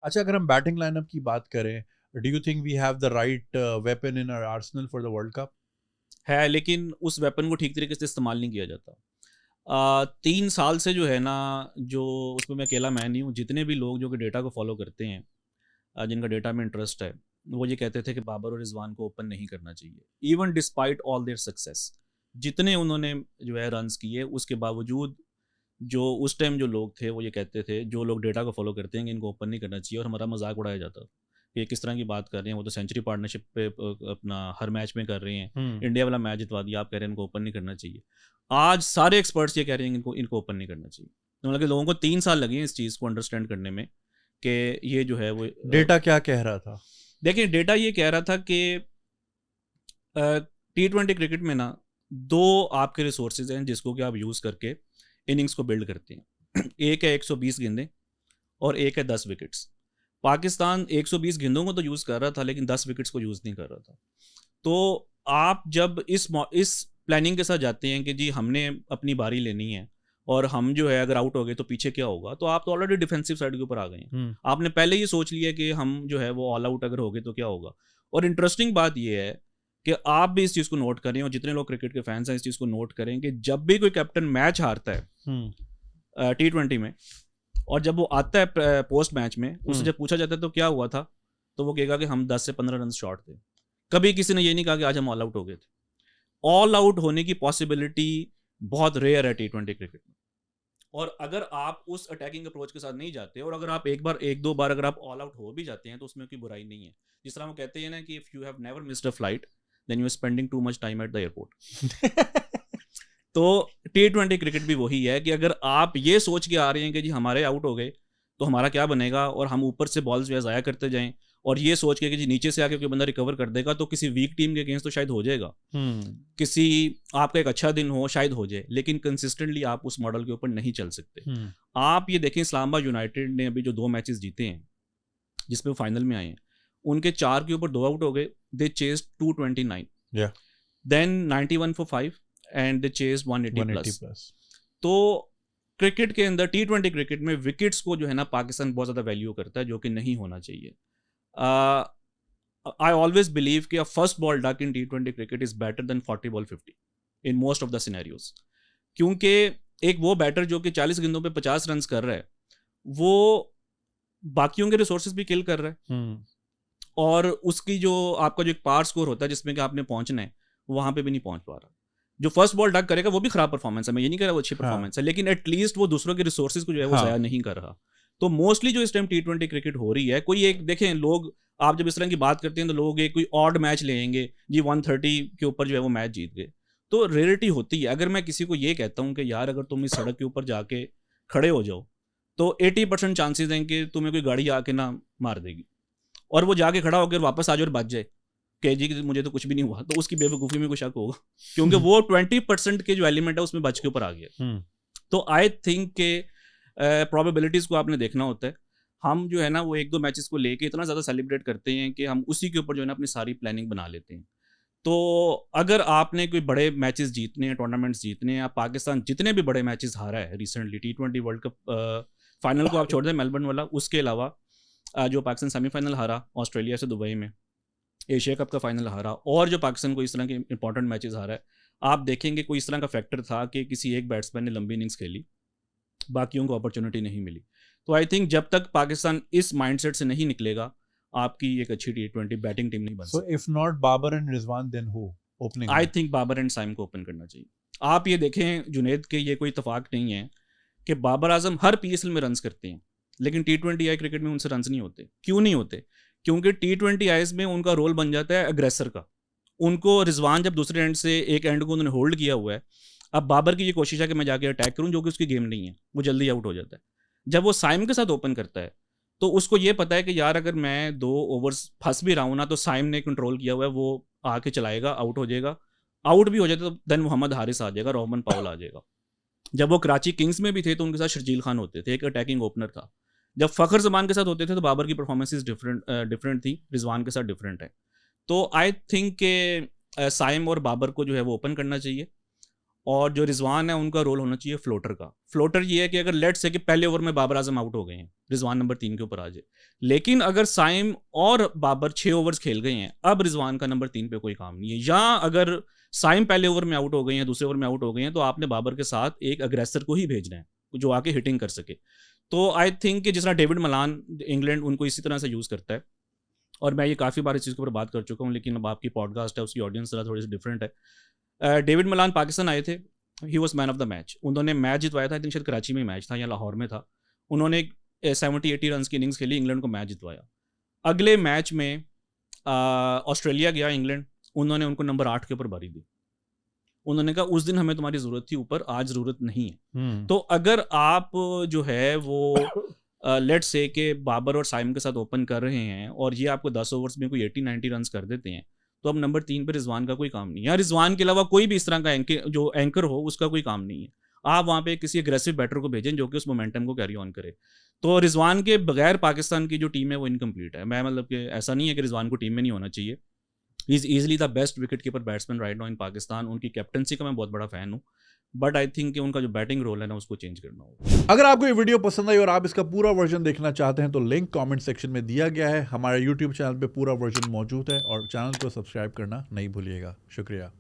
अच्छा, अगर हम बैटिंग लाइनअप की बात करें, do you think we have the right weapon in our arsenal for the world cup? है, लेकिन उस वेपन को ठीक तरीके से इस्तेमाल नहीं किया जाता। 3 साल से जो है ना, जो उसमें मैं अकेला मैं नहीं हूँ, जितने भी लोग जो कि डेटा को फॉलो करते हैं, जिनका डेटा में इंटरेस्ट है, वो ये कहते थे कि बाबर और रिजवान को ओपन नहीं करना चाहिए, even despite all their success. जितने उन्होंने जो है रन्स किए, उसके बावजूद जो उस टाइम जो लोग थे वो ये कहते थे, जो लोग डेटा को फॉलो करते हैं, कि इनको ओपन नहीं करना चाहिए, और हमारा मजाक उड़ाया जाता था कि ये किस तरह की बात कर रहे हैं, वो तो सेंचुरी पार्टनरशिप पे अपना हर मैच में कर रहे हैं, इंडिया वाला मैच जितवा दिया, आप कह रहे हैं इनको ओपन नहीं करना चाहिए। आज सारे एक्सपर्ट्स ये कह रहे हैं इनको इनको ओपन नहीं करना चाहिए। तो मतलब लोगों को 3 साल लगे हैं इस चीज़ को अंडरस्टैंड करने में कि ये जो है वो डेटा क्या कह रहा था? देखिए, डेटा ये कह रहा था कि T20 क्रिकेट में ना, दो आपके रिसोर्सेज हैं जिसको कि आप यूज़ करके इनिंग्स को बिल्ड करते हैं। एक है 120 गेंदें, और एक है 10 विकेट्स। पाकिस्तान 120 गेंदों को तो यूज़ कर रहा था, लेकिन 10 विकेट्स को यूज़ नहीं कर रहा था। तो आप जब इस प्लानिंग के साथ जाते हैं कि जी हमने अपनी बारी लेनी है, और हम जो है अगर आउट हो गए तो पीछे क्या होगा, तो आप तो ऑलरेडी डिफेंसिव साइड के ऊपर आ गए हैं। आपने पहले ही सोच लिया कि हम जो है वो ऑल आउट अगर हो गए तो क्या होगा। और इंटरेस्टिंग बात यह है कि आप भी इस चीज़ को नोट करें, और जितने लोग क्रिकेट के फैंस हैं इस चीज़ को नोट करें, कि जब भी कोई कैप्टन मैच हारता है T20 में, और जब वो आता है पोस्ट मैच में, उससे जब पूछा जाता है तो क्या हुआ था, तो वो कहेगा कि हम 10 से 15 रन शॉर्ट थे। कभी किसी ने ये नहीं कहा कि आज हम ऑल आउट हो गए थे। ऑल आउट होने की पॉसिबिलिटी बहुत रेयर है T20 क्रिकेट में। और अगर आप उस अटैकिंग अप्रोच के साथ नहीं जाते, और अगर आप एक दो बार अगर आप ऑल आउट हो भी जाते हैं, तो उसमें कोई बुराई नहीं है। जिस तरह वो कहते हैं ना कि if you have never missed a flight, then you are spending too much time at the airport. तो T20 क्रिकेट भी वही है कि अगर आप ये सोच के आ रहे हैं कि जी हमारे आउट हो गए तो हमारा क्या बनेगा, और हम ऊपर से बॉल्स जो है ज़ाया करते जाएं, और ये सोच के कि जी नीचे से आके कोई बंदा रिकवर कर देगा, तो किसी वीक टीम के अगेंस्ट तो शायद हो जाएगा, किसी आपका एक अच्छा दिन हो शायद हो जाए, लेकिन कंसिस्टेंटली आप उस मॉडल के ऊपर नहीं चल सकते। आप ये देखें, इस्लामाबाद यूनाइटेड ने अभी जो 2 मैचेस जीते हैं, जिसमें वो फाइनल में आए हैं, उनके 4 के ऊपर 2 आउट हो गए। They chase 229, then 91 for 5, and they chase 180 plus. तो क्रिकेट के अंदर T20 क्रिकेट में विकेट्स को जो है ना, पाकिस्तान बहुत ज़्यादा वैल्यू करता है, जो कि नहीं होना चाहिए। आई ऑलवेज बिलीव कि a first ball duck in T20 cricket is better than 40 ball 50 in most of the scenarios. क्योंकि एक वो बैटर जो कि 40 गेंदों पे 50 रन कर रहा है, वो बाकियों के रिसोर्सेज भी किल कर रहा है, और उसकी जो आपका जो एक पार स्कोर होता है जिसमें कि आपने पहुंचना है, वहां पे भी नहीं पहुंच पा रहा। जो फर्स्ट बॉल डक करेगा वो भी खराब परफॉर्मेंस है, मैं ये नहीं कह रहा वो अच्छी परफॉर्मेंस है, लेकिन एटलीस्ट वो दूसरों के रिसोर्सेज को जो है वो ज़ाया नहीं कर रहा। तो मोस्टली जो इस टाइम T20 क्रिकेट हो रही है, कोई एक देखें लोग, आप जब इस तरह की बात करते हैं तो लोग एक कोई ऑड मैच लेंगे जी, 130 के ऊपर जो है वो मैच जीत गए, तो रेयरिटी होती है। अगर मैं किसी को ये कहता हूँ कि यार अगर तुम इस सड़क के ऊपर जाके खड़े हो जाओ, तो 80% चांसेस हैं कि तुम्हें कोई गाड़ी आके ना मार देगी, और वो जाके खड़ा होकर वापस आ जाए और बच जाए कि जी मुझे तो कुछ भी नहीं हुआ, तो उसकी बेवकूफ़ी में कोई शक होगा, क्योंकि वो 20% के जो एलिमेंट है उसमें बच के ऊपर आ गया। तो आई थिंक के प्रोबेबिलिटीज़ को आपने देखना होता है। हम जो है ना वो 1-2 मैचेस को लेके इतना ज़्यादा सेलिब्रेट करते हैं कि हम उसी के ऊपर जो है ना अपनी सारी प्लानिंग बना लेते हैं। तो अगर आपने कोई बड़े मैचेस जीतने हैं, टूर्नामेंट्स जीतने हैं, पाकिस्तान जितने भी बड़े मैचेस हारा है recently, T20 world cup final को आप छोड़ दें, मेलबर्न वाला, उसके अलावा जो पाकिस्तान सेमीफाइनल हारा ऑस्ट्रेलिया से दुबई में, एशिया कप का फाइनल हारा, और जो पाकिस्तान को इस तरह के इंपॉर्टेंट मैचेस हारा है, आप देखेंगे कोई इस तरह का फैक्टर था कि किसी एक बैट्समैन ने लंबी इनिंग्स खेली, बाकियों को अपॉर्चुनिटी नहीं मिली। तो आई थिंक जब तक पाकिस्तान इस माइंडसेट से नहीं निकलेगा, आपकी एक अच्छी T20 बैटिंग टीम नहीं बन सकती। So if not Babar and Rizwan, then who opening? I think Babar and Saim को ओपन करना चाहिए। आप ये देखें जुनेद के, ये कोई इतफाक नहीं है कि बाबर आजम हर PSL में रन्स करते हैं, लेकिन T20 आई क्रिकेट में उनसे रन्स नहीं होते। क्यों नहीं होते? क्योंकि T20 आईज में उनका रोल बन जाता है अग्रेसर का। उनको रिजवान जब दूसरे एंड से एक एंड को उन्होंने होल्ड किया हुआ है, अब बाबर की ये कोशिश है कि मैं जाके अटैक करूं, जो कि उसकी गेम नहीं है, वो जल्दी आउट हो जाता है। जब वो साइम के साथ ओपन करता है, तो उसको ये पता है कि यार अगर मैं 2 ओवर्स फंस भी रहा हूं ना, तो साइम ने कंट्रोल किया हुआ है, वो आके चलाएगा, आउट हो जाएगा। आउट भी हो जाता तो देन मोहम्मद हारिस आ जाएगा, रोहमन पाउल आ जाएगा। जब वो कराची किंग्स में भी थे तो उनके साथ शर्जील खान होते थे, एक अटैकिंग ओपनर था। जब फ़खर जमान के साथ होते थे तो बाबर की परफॉर्मेंसेज डिफरेंट थी, रिजवान के साथ डिफरेंट है। तो आई थिंक के साइम और बाबर को जो है वो ओपन करना चाहिए। और जो रिजवान है उनका रोल होना चाहिए फ्लोटर का। फ्लोटर ये है कि अगर लेट्स से कि पहले ओवर में बाबर आजम आउट हो गए हैं, रिजवान नंबर 3 के ऊपर आ जाए, लेकिन अगर साइम और बाबर 6 ओवर्स खेल गए हैं, अब रिजवान का नंबर 3 पे कोई काम नहीं है। या अगर साइम पहले ओवर में आउट हो गए हैं, दूसरे ओवर में आउट हो गए हैं, तो आपने बाबर के साथ एक अग्रेसर को ही भेजना है जो आके हिटिंग कर सके। तो आई थिंक कि जिस तरह डेविड मलान इंग्लैंड उनको इसी तरह से यूज़ करता है, और मैं ये काफ़ी बार इस चीज़ के ऊपर बात कर चुका हूँ, लेकिन अब आपकी पॉडकास्ट है, उसकी ऑडियंस जरा थोड़ी सी डिफरेंट है। डेविड मलान पाकिस्तान आए थे, he was man of the match. उन्होंने मैच जितवाया था, आई थिंक शायद कराची में मैच था या लाहौर में था। उन्होंने 70-80 रन की इनिंग्स खेली, इंग्लैंड को मैच जितवाया। अगले मैच में ऑस्ट्रेलिया गया इंग्लैंड, उन्होंने उनको नंबर 8 के ऊपर बारी दी। उन्होंने कहा उस दिन हमें तुम्हारी ज़रूरत थी ऊपर, आज ज़रूरत नहीं है। तो अगर आप जो है वो लेट्स से कि बाबर और साइम के साथ ओपन कर रहे हैं और ये आपको 10 ओवर्स में कोई 80-90 रन कर देते हैं, तो अब नंबर 3 पे रिजवान का कोई काम नहीं है, या रिजवान के अलावा कोई भी इस तरह का जो एंकर हो उसका कोई काम नहीं है। आप वहाँ पे किसी अग्रेसिव बैटर को भेजें जो कि उस मोमेंटम को कैरी ऑन करे। तो रिजवान के बगैर पाकिस्तान की जो टीम है वो इनकम्प्लीट है। मैं मतलब कि ऐसा नहीं है कि रिजवान को टीम में नहीं होना चाहिए। He is easily the best wicket keeper batsman right now in Pakistan. उनकी कैप्टनसी का मैं बहुत बड़ा फ़ैन हूँ, बट आई थिंक कि उनका जो बैटिंग रोल है ना उसको चेंज करना होगा। अगर आपको ये वीडियो पसंद आई और आप इसका पूरा वर्जन देखना चाहते हैं तो लिंक कमेंट सेक्शन में दिया गया है। हमारे यूट्यूब चैनल पे पूरा वर्जन मौजूद है और चैनल को सब्सक्राइब करना नहीं भूलिएगा। शुक्रिया।